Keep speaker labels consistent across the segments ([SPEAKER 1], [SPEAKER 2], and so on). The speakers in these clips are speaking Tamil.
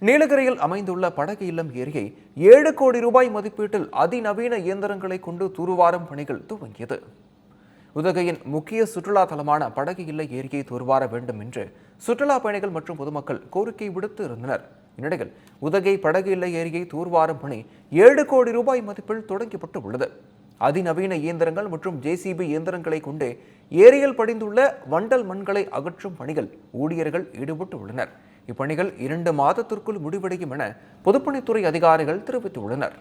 [SPEAKER 1] நீலகிரியில் அமைந்துள்ள படகு இல்லம் ஏரியை 7 கோடி ரூபாய் மதிப்பீட்டில் அதிநவீன இயந்திரங்களை கொண்டு தூர்வாரும் பணிகள் துவங்கியது. உதகையின் முக்கிய சுற்றுலா தலமான படகு இல்ல ஏரியை தூர்வார வேண்டும் என்று சுற்றுலா பயணிகள் மற்றும் பொதுமக்கள் கோரிக்கை விடுத்து இருந்தனர். இந்நிலையில் உதகை படகு இல்ல ஏரியை தூர்வாரும் பணி 7 கோடி ரூபாய் மதிப்பில் தொடங்கப்பட்டு உள்ளது. அதிநவீன இயந்திரங்கள் மற்றும் ஜேசிபி இயந்திரங்களை கொண்டு ஏரியில் படிந்துள்ள வண்டல் மண்களை அகற்றும் பணிகள் ஊழியர்கள் ஈடுபட்டு உள்ளனர். இப்பணிகள் 2 மாதத்திற்குள் முடிவடையும் என பொதுப்பணித்துறை அதிகாரிகள் தெரிவித்துள்ளனர்.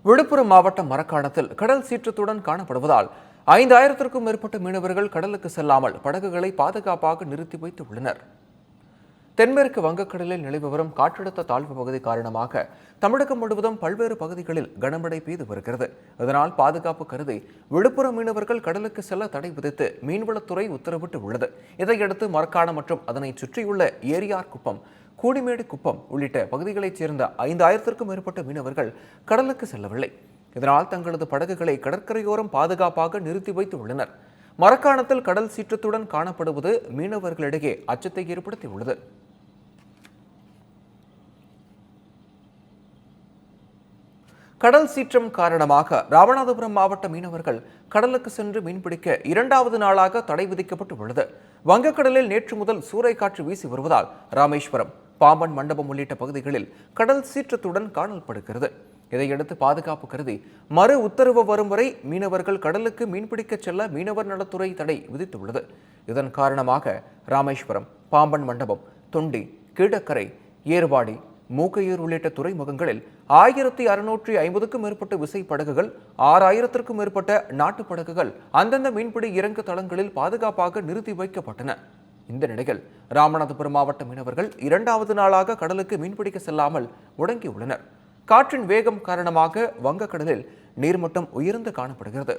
[SPEAKER 1] விழுப்புரம் மாவட்டம் மரக்காணத்தில் கடல் சீற்றத்துடன் காணப்படுவதால் 5000க்கும் மேற்பட்ட மீனவர்கள் கடலுக்கு செல்லாமல் படகுகளை பாதுகாப்பாக நிறுத்தி வைத்து உள்ளனர். தென்மேற்கு வங்கக்கடலில் நிலவி வரும் காற்றழுத்த தாழ்வு பகுதி காரணமாக தமிழகம் முழுவதும் பல்வேறு பகுதிகளில் கனமழை பெய்து வருகிறது. இதனால் பாதுகாப்பு கருதி விழுப்புரம் மீனவர்கள் கடலுக்கு செல்ல தடை விதித்து மீன்வளத்துறை உத்தரவிட்டு உள்ளது. இதையடுத்து மரக்காணம் மற்றும் அதனை சுற்றியுள்ள ஏரியார் குப்பம், கூடிமேடு குப்பம் உள்ளிட்ட பகுதிகளைச் சேர்ந்த 5000க்கும் மேற்பட்ட மீனவர்கள் கடலுக்கு செல்லவில்லை. இதனால் தங்களது படகுகளை கடற்கரையோரம் பாதுகாப்பாக நிறுத்தி வைத்து உள்ளனர். மரக்காணத்தில் கடல் சீற்றத்துடன் காணப்படுவது மீனவர்களிடையே அச்சத்தை ஏற்படுத்தியுள்ளது. கடல் சீற்றம் காரணமாக ராமநாதபுரம் மாவட்ட மீனவர்கள் கடலுக்கு சென்று மீன்பிடிக்க 2வது நாளாக தடை விதிக்கப்பட்டு உள்ளது. வங்கக்கடலில் நேற்று முதல் சூறைக்காற்று வீசி வருவதால் ராமேஸ்வரம், பாம்பன் மண்டபம் உள்ளிட்ட பகுதிகளில் கடல் சீற்றத்துடன் காணப்படுகிறது. இதையடுத்து பாதுகாப்பு கருதி மறு உத்தரவு வரும் வரை மீனவர்கள் கடலுக்கு மீன்பிடிக்க செல்ல மீனவர் நலத்துறை தடை விதித்துள்ளது. இதன் காரணமாக ராமேஸ்வரம், பாம்பன் மண்டபம், தொண்டி, கீழக்கரை, ஏர்வாடி, மூக்கையூர் உள்ளிட்ட துறைமுகங்களில் 1650க்கும் மேற்பட்ட விசைப்படகுகள், 6000க்கும் மேற்பட்ட நாட்டு படகுகள் அந்தந்த மீன்பிடி இறங்கு தளங்களில் பாதுகாப்பாக நிறுத்தி வைக்கப்பட்டன. இந்த நிலையில் ராமநாதபுரம் மாவட்ட மீனவர்கள் 2வது நாளாக கடலுக்கு மீன்பிடிக்க செல்லாமல் முடங்கியுள்ளனர். காற்றின் வேகம் காரணமாக வங்கக்கடலில் நீர்மட்டம் உயர்ந்து காணப்படுகிறது.